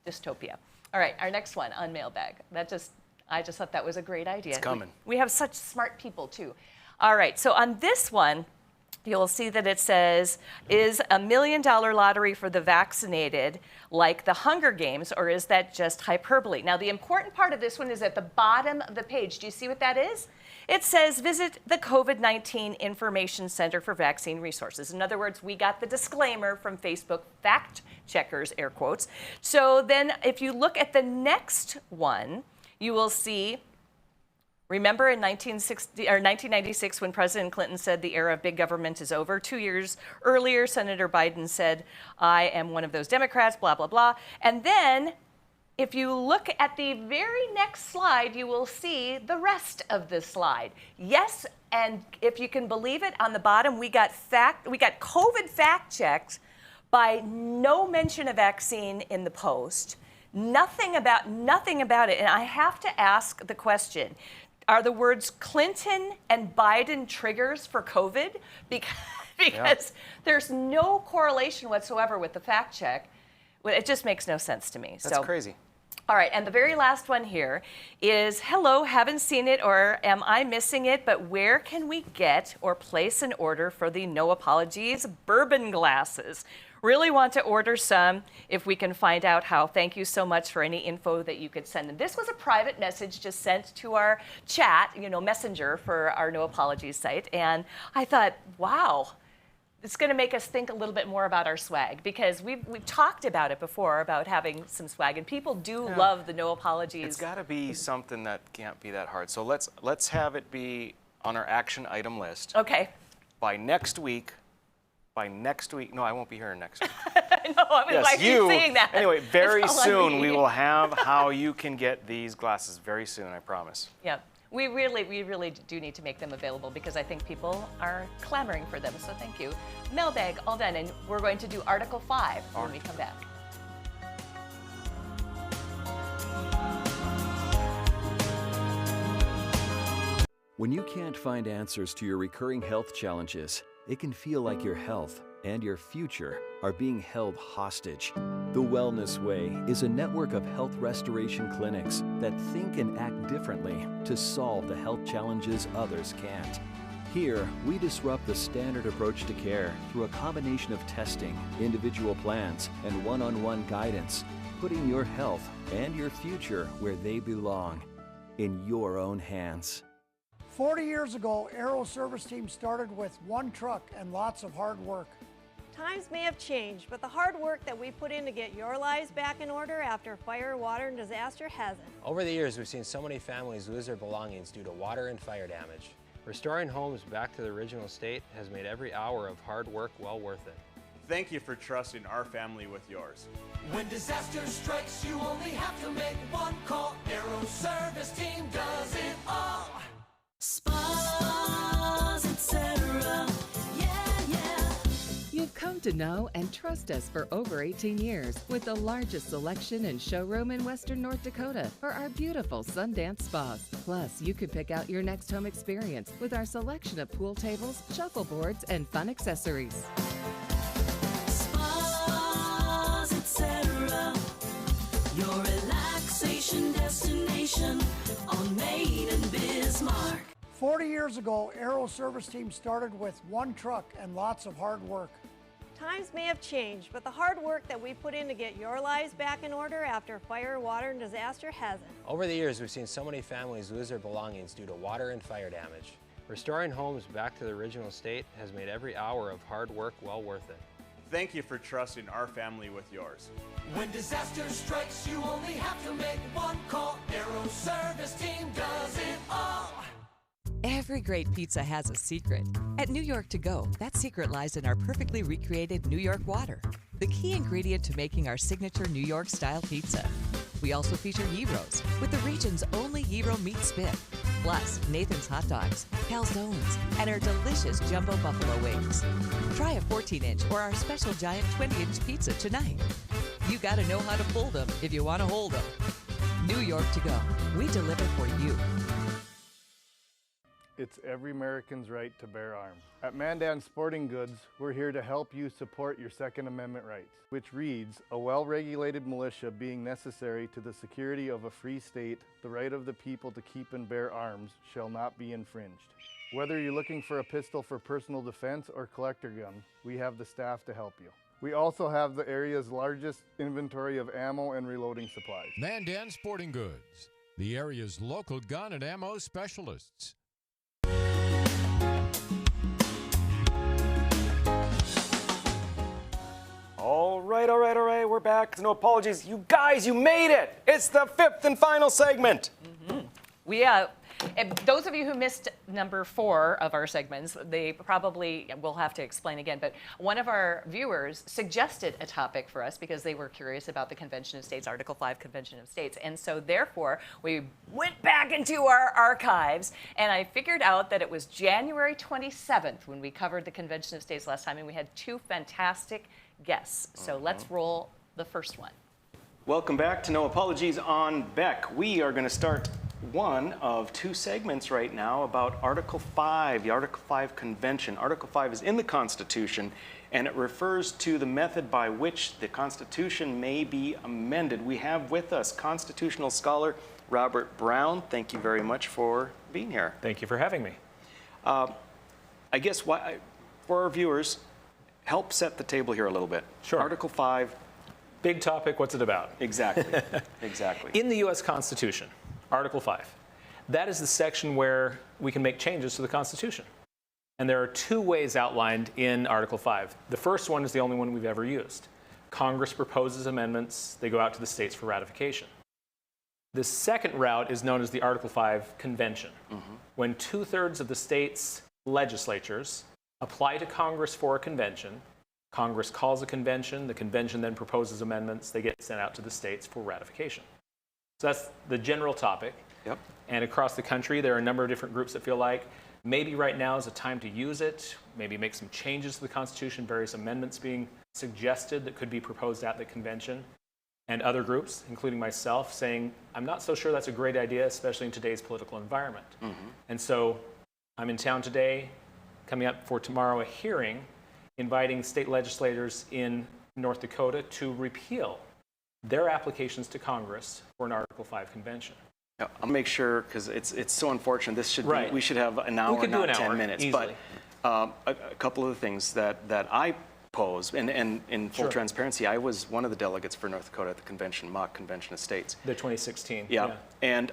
Speaker 2: Dystopia. All right, our next one on mailbag. I just thought that was a great idea.
Speaker 1: It's coming.
Speaker 2: We have such smart people, too. All right, so on this one, you'll see that it says, is $1 million lottery for the vaccinated like the Hunger Games, or is that just hyperbole? Now, the important part of this one is at the bottom of the page. Do you see what that is? It says, visit the COVID-19 Information Center for Vaccine Resources. In other words, we got the disclaimer from Facebook fact checkers, air quotes. So then if you look at the next one, you will see, remember in 1996 when President Clinton said the era of big government is over? 2 years earlier, Senator Biden said, I am one of those Democrats, blah, blah, blah. And then if you look at the very next slide, you will see the rest of the slide. Yes, and if you can believe it, on the bottom we got COVID fact checks by no mention of vaccine in the Post. Nothing about it. And I have to ask the question, are the words Clinton and Biden triggers for COVID? Because there's no correlation whatsoever with the fact check. It just makes no sense to me.
Speaker 1: That's crazy.
Speaker 2: All right, and the very last one here is, hello, haven't seen it, or am I missing it, but where can we get or place an order for the No Apologies bourbon glasses? Really want to order some if we can find out how. Thank you so much for any info that you could send. And this was a private message just sent to our chat, messenger for our No Apologies site. And I thought, wow, it's going to make us think a little bit more about our swag, because we've talked about it before, about having some swag, and people do love the No Apologies.
Speaker 1: It's got to be something that can't be that hard. So let's have it be on our action item list.
Speaker 2: Okay.
Speaker 1: By next week, no, I won't be here next week.
Speaker 2: No, I mean, why are you saying that?
Speaker 1: Anyway, very soon we will have how you can get these glasses very soon, I promise.
Speaker 2: Yeah. We really do need to make them available, because I think people are clamoring for them, so thank you. Mailbag, all done, and we're going to do Article 5 when we come back.
Speaker 3: When you can't find answers to your recurring health challenges, it can feel like your health and your future are being held hostage. The Wellness Way is a network of health restoration clinics that think and act differently to solve the health challenges others can't. Here, we disrupt the standard approach to care through a combination of testing, individual plans, and one-on-one guidance, putting your health and your future where they belong, in your own hands.
Speaker 4: 40 years ago, Aero Service Team started with one truck and lots of hard work.
Speaker 5: Times may have changed, but the hard work that we put in to get your lives back in order after fire, water, and disaster hasn't.
Speaker 6: Over the years, we've seen so many families lose their belongings due to water and fire damage. Restoring homes back to the original state has made every hour of hard work well worth it.
Speaker 7: Thank you for trusting our family with yours.
Speaker 8: When disaster strikes, you only have to make one call. Aero Service Team does it all.
Speaker 11: Spas, etc. Yeah. You've come to know and trust us for over 18 years with the largest selection and showroom in Western North Dakota for our beautiful Sundance spas. Plus, you could pick out your next home experience with our selection of pool tables, shuffleboards, and fun accessories. Spas, etc. Your relaxed
Speaker 8: Convention on Main and Bismarck.
Speaker 4: 40 years ago, Aero Service Team started with one truck and lots of hard work.
Speaker 5: Times may have changed, but the hard work that we put in to get your lives back in order after fire, water, and disaster hasn't.
Speaker 6: Over the years, we've seen so many families lose their belongings due to water and fire damage. Restoring homes back to the original state has made every hour of hard work well worth it.
Speaker 7: Thank you for trusting our family with yours.
Speaker 8: When disaster strikes, you only have to make one call. Aero Service Team does it all.
Speaker 11: Every great pizza has a secret. At New York To Go, that secret lies in our perfectly recreated New York water, the key ingredient to making our signature New York style pizza. We also feature gyros with the region's only gyro meat spit, plus Nathan's hot dogs, calzones, and our delicious jumbo buffalo wings. Try a 14-inch or our special giant 20-inch pizza tonight. You gotta know how to fold them if you want to hold them. New York To Go, we deliver for you.
Speaker 9: It's every American's right to bear arms. At Mandan Sporting Goods, we're here to help you support your Second Amendment rights, which reads, a well-regulated militia being necessary to the security of a free state, the right of the people to keep and bear arms shall not be infringed. Whether you're looking for a pistol for personal defense or collector gun, we have the staff to help you. We also have the area's largest inventory of ammo and reloading supplies.
Speaker 10: Mandan Sporting Goods, the area's local gun and ammo specialists.
Speaker 1: All right, we're back. No apologies. You guys, you made it. It's the fifth and final segment.
Speaker 2: Those of you who missed number 4 of our segments, they probably will have to explain again, but one of our viewers suggested a topic for us because they were curious about the Convention of States, Article 5 Convention of States. And so therefore, we went back into our archives and I figured out that it was January 27th when we covered the Convention of States last time, and we had 2 fantastic guests. So let's roll the first one.
Speaker 1: Welcome back to No Apologies on Beck. We are going to start one of 2 segments right now about Article 5, the Article 5 Convention. Article 5 is in the Constitution, and it refers to the method by which the Constitution may be amended. We have with us constitutional scholar Robert Brown. Thank you very much for being here.
Speaker 19: Thank you for having me.
Speaker 1: I guess for our viewers, help set the table here a little bit.
Speaker 19: Sure.
Speaker 1: Article 5.
Speaker 19: Big topic, what's it about?
Speaker 1: Exactly, exactly.
Speaker 19: In the U.S. Constitution, Article 5, that is the section where we can make changes to the Constitution. And there are 2 ways outlined in Article 5. The first one is the only one we've ever used. Congress proposes amendments, they go out to the states for ratification. The second route is known as the Article 5 Convention, when 2/3 of the states' legislatures apply to Congress for a convention. Congress calls a convention, the convention then proposes amendments, they get sent out to the states for ratification. So that's the general topic.
Speaker 1: Yep.
Speaker 19: And across the country, there are a number of different groups that feel like maybe right now is a time to use it, maybe make some changes to the Constitution, various amendments being suggested that could be proposed at the convention. And other groups, including myself, saying, I'm not so sure that's a great idea, especially in today's political environment. And so I'm in town today, coming up for tomorrow a hearing, inviting state legislators in North Dakota to repeal their applications to Congress for an Article 5 convention.
Speaker 1: Yeah, I'll make sure, because it's so unfortunate. This should be, we should have an hour,
Speaker 19: We could do
Speaker 1: not
Speaker 19: an
Speaker 1: 10
Speaker 19: hour,
Speaker 1: minutes.
Speaker 19: easily.
Speaker 1: But a couple of the things that I pose, and in full
Speaker 19: Sure.
Speaker 1: transparency, I was one of the delegates for North Dakota at the convention, mock convention of states.
Speaker 19: The 2016.
Speaker 1: Yeah. And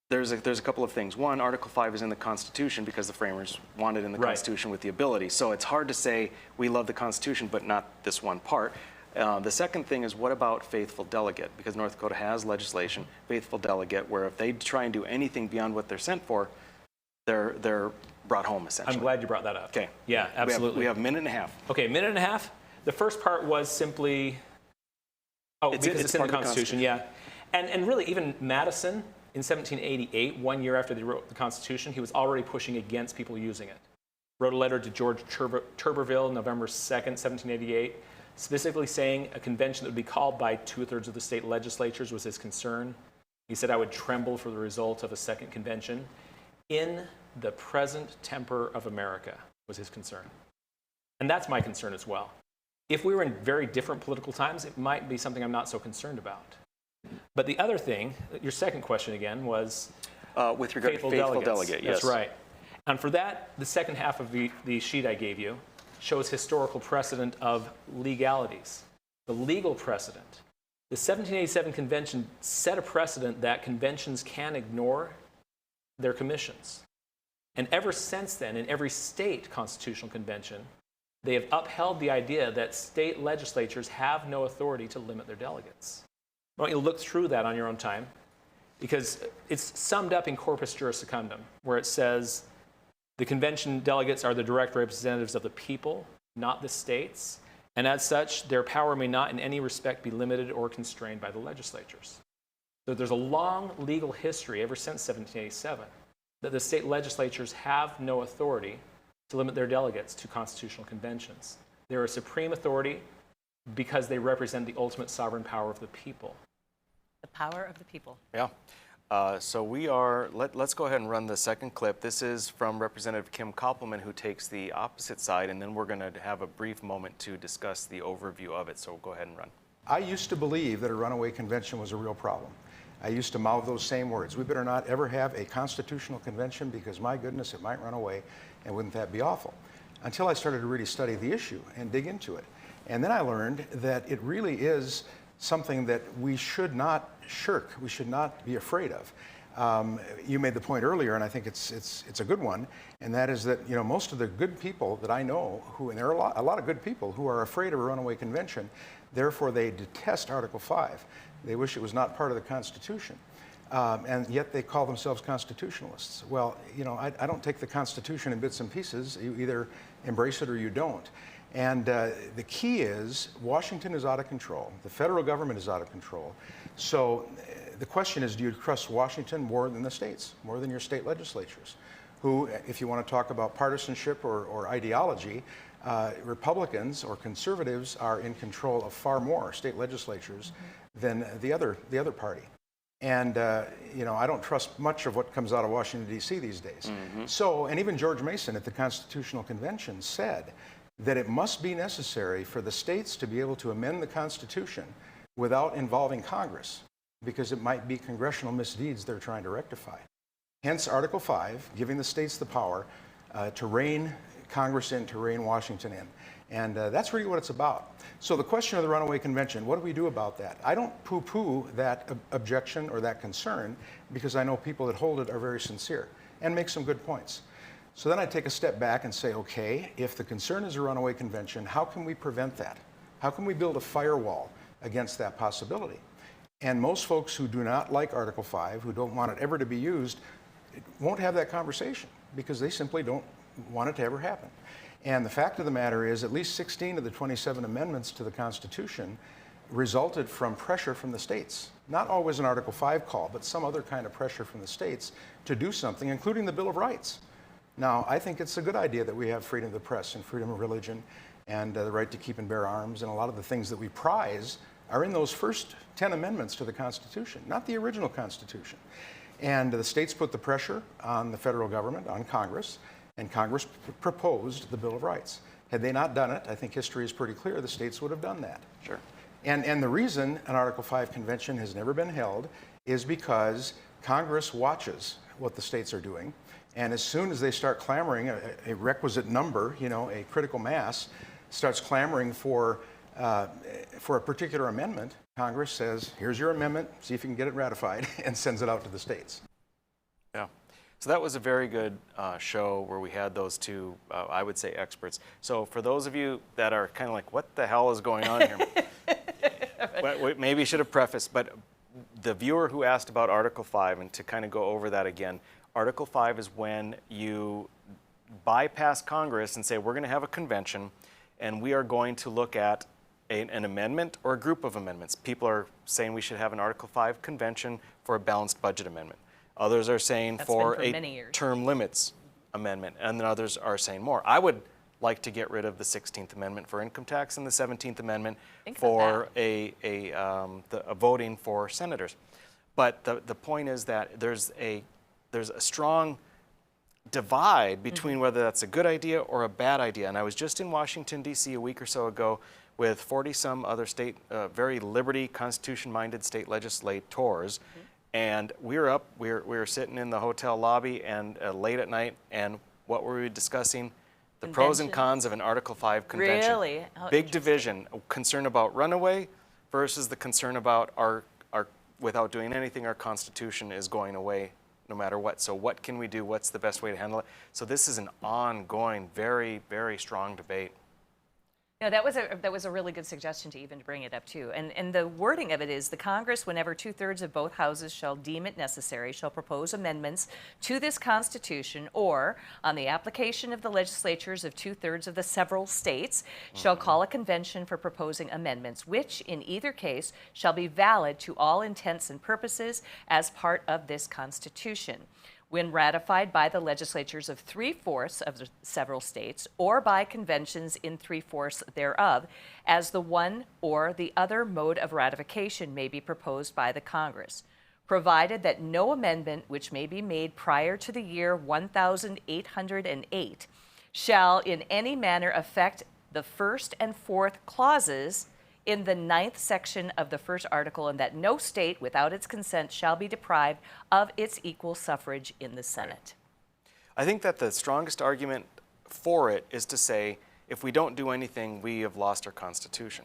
Speaker 1: there's a couple of things. One, Article 5 is in the Constitution because the framers wanted in the Constitution with the ability. So it's hard to say we love the Constitution, but not this one part. The second thing is, what about faithful delegate? Because North Dakota has legislation, faithful delegate, where if they try and do anything beyond what they're sent for, they're brought home, essentially.
Speaker 19: I'm glad you brought that up.
Speaker 1: Okay.
Speaker 19: Yeah, absolutely.
Speaker 1: We have a minute and a half.
Speaker 19: Okay, minute and a half. The first part was simply, because it's in the Constitution, yeah. And really, even Madison, in 1788, 1 year after they wrote the Constitution, he was already pushing against people using it. Wrote a letter to George Tuberville, November 2nd, 1788, specifically saying a convention that would be called by 2/3 of the state legislatures was his concern. He said, I would tremble for the result of a second convention. In the present temper of America was his concern. And that's my concern as well. If we were in very different political times, it might be something I'm not so concerned about. But the other thing, your second question again was
Speaker 1: with regard to faithful delegate. Yes,
Speaker 19: that's right. And for that, the second half of the sheet I gave you shows historical precedent of legalities, the legal precedent. The 1787 convention set a precedent that conventions can ignore their commissions. And ever since then, in every state constitutional convention, they have upheld the idea that state legislatures have no authority to limit their delegates. I want you to look through that on your own time, because it's summed up in corpus juris secundum, where it says the convention delegates are the direct representatives of the people, not the states, and as such, their power may not in any respect be limited or constrained by the legislatures. So there's a long legal history ever since 1787 that the state legislatures have no authority to limit their delegates to constitutional conventions. They're a supreme authority because they represent the ultimate sovereign power of the people.
Speaker 2: The power of the people.
Speaker 1: Yeah. So let's go ahead and run the second clip. This is from Representative Kim Koppelman, who takes the opposite side, and then we're going to have a brief moment to discuss the overview of it. So we'll go ahead and run.
Speaker 12: I used to believe that a runaway convention was a real problem. I used to mouth those same words. We better not ever have a constitutional convention because, my goodness, it might run away, and wouldn't that be awful? Until I started to really study the issue and dig into it. And then I learned that it really is something that we should not shirk, we should not be afraid of. You made the point earlier, and I think it's a good one, and that is that most of the good people that I know, and there are a lot of good people who are afraid of a runaway convention, therefore they detest Article 5. They wish it was not part of the Constitution. And yet they call themselves constitutionalists. Well, I don't take the Constitution in bits and pieces. You either embrace it or you don't. And the key is Washington is out of control. The federal government is out of control. So the question is, do you trust Washington more than the states, more than your state legislatures, who, if you want to talk about partisanship or ideology, Republicans or conservatives are in control of far more state legislatures than the other party. And I don't trust much of what comes out of Washington, D.C. these days. So, and even George Mason at the Constitutional Convention said that it must be necessary for the states to be able to amend the Constitution without involving Congress, because it might be congressional misdeeds they're trying to rectify. Hence Article 5, giving the states the power to rein Congress in, to rein Washington in. And that's really what it's about. So the question of the runaway convention, what do we do about that? I don't poo-poo that objection or that concern, because I know people that hold it are very sincere and make some good points. So then I take a step back and say, okay, if the concern is a runaway convention, how can we prevent that? How can we build a firewall against that possibility? And most folks who do not like Article 5, who don't want it ever to be used, won't have that conversation because they simply don't want it to ever happen. And the fact of the matter is, at least 16 of the 27 amendments to the Constitution resulted from pressure from the states. Not always an Article 5 call, but some other kind of pressure from the states to do something, including the Bill of Rights. Now, I think it's a good idea that we have freedom of the press and freedom of religion and the right to keep and bear arms, and a lot of the things that we prize are in those first 10 amendments to the Constitution, not the original Constitution. And the states put the pressure on the federal government, on Congress, and Congress proposed the Bill of Rights. Had they not done it, I think history is pretty clear, the states would have done that.
Speaker 1: Sure.
Speaker 12: And the reason an Article 5 convention has never been held is because Congress watches what the states are doing. And as soon as they start clamoring, a requisite number, a critical mass, starts clamoring for a particular amendment, Congress says, here's your amendment, see if you can get it ratified, and sends it out to the states.
Speaker 1: Yeah. So that was a very good show where we had those two, I would say, experts. So for those of you that are kind of like, what the hell is going on here? Well, maybe you should have prefaced, but the viewer who asked about Article 5, and to kind of go over that again, Article 5 is when you bypass Congress and say, we're going to have a convention, and we are going to look at an amendment or a group of amendments. People are saying we should have an Article 5 convention for a balanced budget amendment. Others are saying for a term limits amendment, and then others are saying more. I would like to get rid of the 16th Amendment for income tax and the 17th Amendment for a voting for senators. But the point is that there's a strong divide between whether that's a good idea or a bad idea. And I was just in Washington, D.C. a week or so ago with 40-some other state, very liberty, Constitution-minded state legislators. And we were sitting in the hotel lobby and late at night, and what were we discussing? The pros and cons of an Article 5 convention.
Speaker 2: Really? Oh,
Speaker 1: big division, concern about runaway versus the concern about our without doing anything, our Constitution is going away no matter what. So what can we do? What's the best way to handle it? So this is an ongoing, very, very strong debate.
Speaker 2: No, that was a really good suggestion to even bring it up too. And the wording of it is the Congress, whenever 2/3 of both houses shall deem it necessary, shall propose amendments to this Constitution, or on the application of the legislatures of 2/3 of the several states, shall call a convention for proposing amendments, which in either case shall be valid to all intents and purposes as part of this Constitution. When ratified by the legislatures of 3/4 of the several states, or by conventions in 3/4 thereof, as the one or the other mode of ratification may be proposed by the Congress, provided that no amendment which may be made prior to the year 1808 shall in any manner affect the first and fourth clauses in the 9th section of the first article, and that no state without its consent shall be deprived of its equal suffrage in the Senate.
Speaker 1: I think that the strongest argument for it is to say, if we don't do anything, we have lost our Constitution.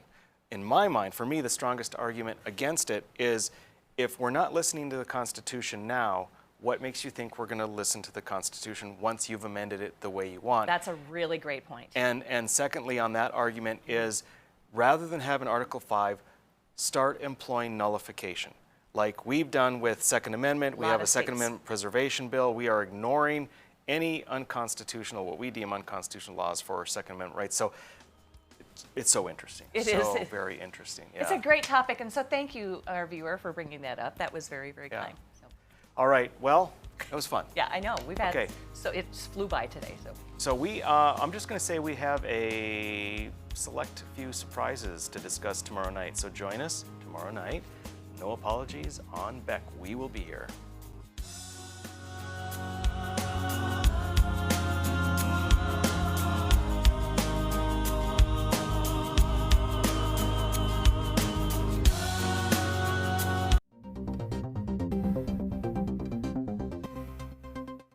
Speaker 1: In my mind, for me, the strongest argument against it is, if we're not listening to the Constitution now, what makes you think we're going to listen to the Constitution once you've amended it the way you want?
Speaker 2: That's a really great point.
Speaker 1: And secondly, on that argument is, rather than have an Article 5, start employing nullification. Like we've done with Second Amendment, we have a Second Amendment preservation bill. We are ignoring any unconstitutional, what we deem unconstitutional laws for Second Amendment rights. So it's so interesting.
Speaker 2: It
Speaker 1: so
Speaker 2: is.
Speaker 1: very interesting. Yeah.
Speaker 2: It's a great topic, and so thank you, our viewer, for bringing that up. That was very, very kind. So.
Speaker 1: All right, well, it was fun.
Speaker 2: Yeah, I know. We've had, so it flew by today.
Speaker 1: So we, I'm just going to say we have a select few surprises to discuss tomorrow night. So join us tomorrow night. No apologies on Beck. We will be here.